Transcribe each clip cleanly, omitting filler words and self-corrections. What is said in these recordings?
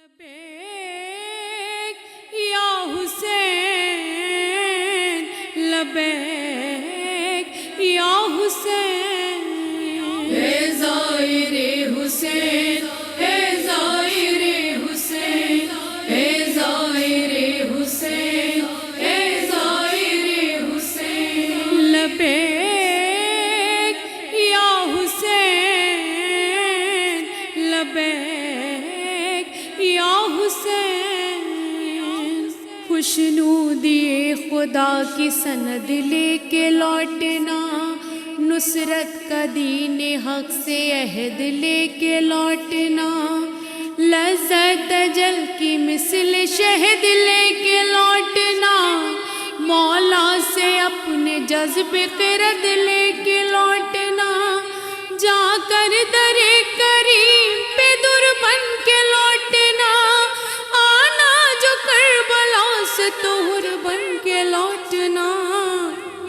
لبیک یا حسین لبیک یا حسین اے زائر حسین اے زائر حسین اے زائر حسین اے زائر حسین لبیک یا حسین لبیک یا حسین خوشنودی خدا کی سند لے کے لوٹنا، نصرت کا دین حق سے عہد لے کے لوٹنا، لذت اجل کی مثل شہد لے کے لوٹنا، مولا سے اپنے جذب قرد لے کے لوٹنا، جا کر در کریم پہ در بن کے لوٹنا، آنا جو کربلا سے طور بن کے لوٹنا۔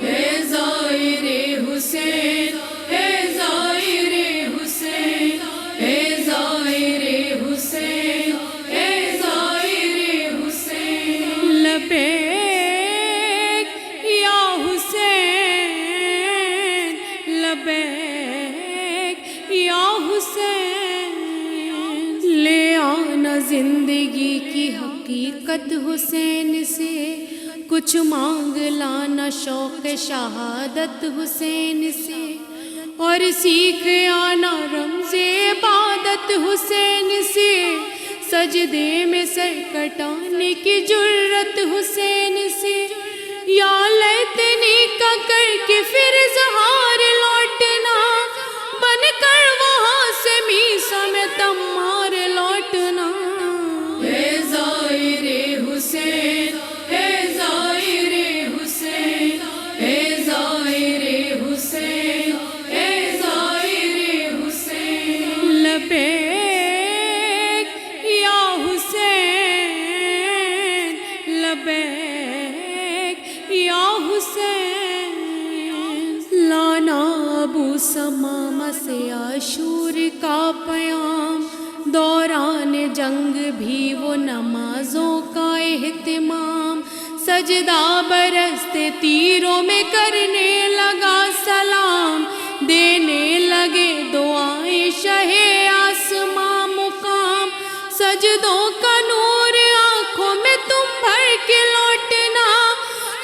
اے زائر حسین اے زائر حسین اے زائر حسین اے زائر حسین لبیک یا حسین لبیک یا حسین لے آنا زندگی کی حقیقت حسین سے، کچھ مانگ لانا شوق شہادت حسین سے، اور سیکھ آنا رمز عبادت حسین سے، سجدے میں سر کٹانے کی جرت حسین سے، یا لیتنی کا کر کے پھر اظہار لوٹنا، بن کر وہاں سے میسا میں تمار لوٹنا۔ اے زائر حسین اے زائر حسین اے زائر حسین اے زائر حسین لبیک یا حسین لبیک یا حسین لانا ابو سمامہ سے عاشور کا پیام، دوران جنگ بھی وہ نمازوں کا اہتمام، سجدہ برستے تیروں میں کرنے لگا سلام، دینے لگے دعائیں شہ آسماں مقام، سجدوں کا نور آنکھوں میں تم بھر کے لوٹنا،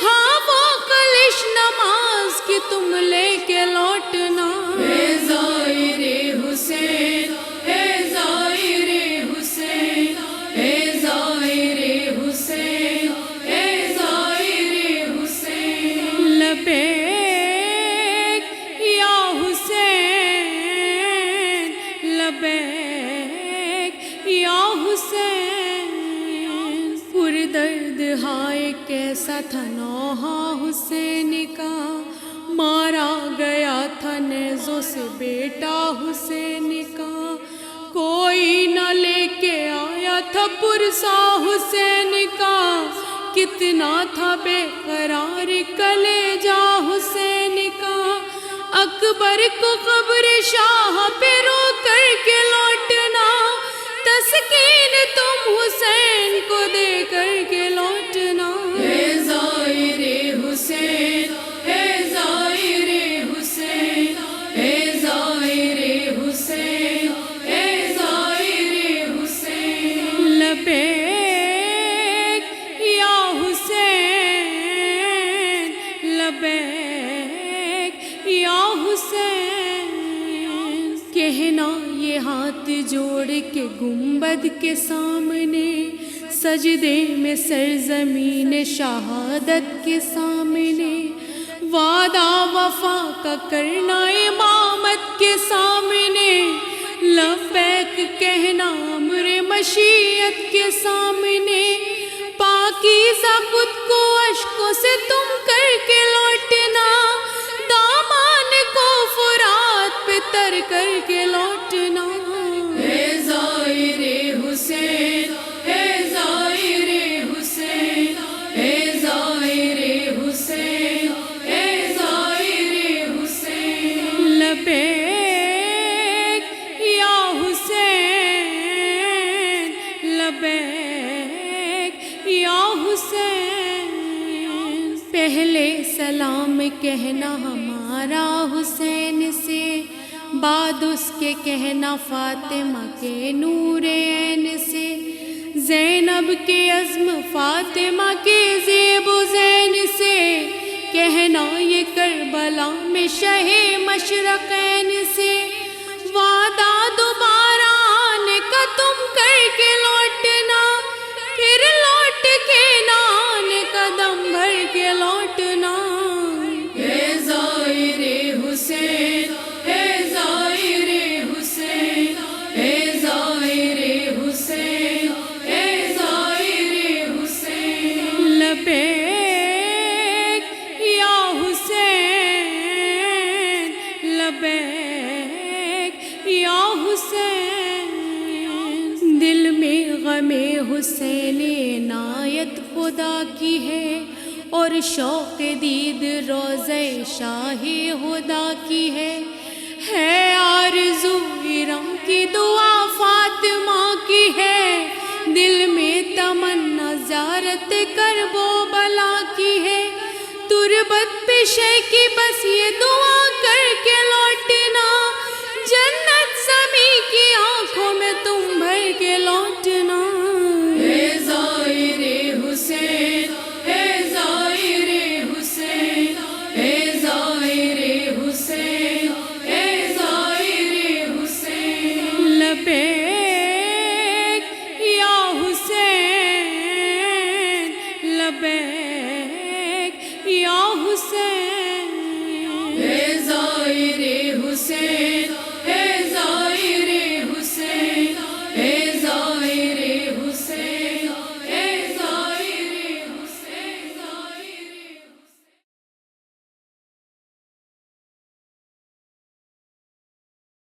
ہاں وہ کلش نماز کی تم لے کے لوٹنا۔ اے زائر حسین اے زائر حسین اے زائر حسین اے زائر حسین لبیک یا حسین لبیک یا حسین پردرد ہائے کیسا تھا نوحہ حسین کا، مارا گیا تھا نیزوں سے بیٹا حسین کا، کوئی نہ لے کے آیا تھا پرسا حسین کا، کتنا تھا بے قرار کلیجا حسین کا، اکبر کو قبر شاہ پہ رو کر کے لوٹنا، تسکین تم حسین کو دے کر کے لوٹنا۔ اے زائر حسین اے زائر حسین اے زائر حسین اے زائر حسین لبیک یا حسین لبیک یا حسین کہنا یہ ہاتھ جوڑ کے گنبد کے سامنے، سجدے میں سرزمین شہادت کے سامنے، وعدہ وفا کا کرنا امامت کے سامنے، لبیک کہنا امر مشیت کے سامنے، پاکیزہ خود کو اشکوں سے تم کر کے لوٹنا، دامان کو فرات پہ تر کر کے لوٹنا۔ اے زائر حسین اے زائر حسین اے زائر حسین اے زائر حسین لبیک یا حسین لبیک کہنا ہمارا حسین سے، بعد اس کے کہنا فاطمہ کے نور عین سے، زینب کے عزم فاطمہ کے زیب و زین سے، کہنا یہ کربلا میں شہ مشرقین سے، وعدہ دوبارہ آنے کا تم کر کے لوٹنا، پھر لوٹ کے نہ آنے کا دم بھر کے لوٹنا۔ اے زائر حسین، اے زائر حسین، اے زائر حسین، اے زائر حسین۔ لبیک یا حسین، لبیک یا حسین، دل میں غم حسین عنایت خدا کی ہے، اور شوق دید روضہ شاہ خدا کی ہے آرزو ارم کی دعا فاطمہ کی ہے، دل میں تمنا زیارت کرب و بلا کی ہے، تربت پیشے کی بس یہ دعا کر کے لوٹنا، جنت زمیں کی آنکھوں میں تم بھر کے لوٹنا۔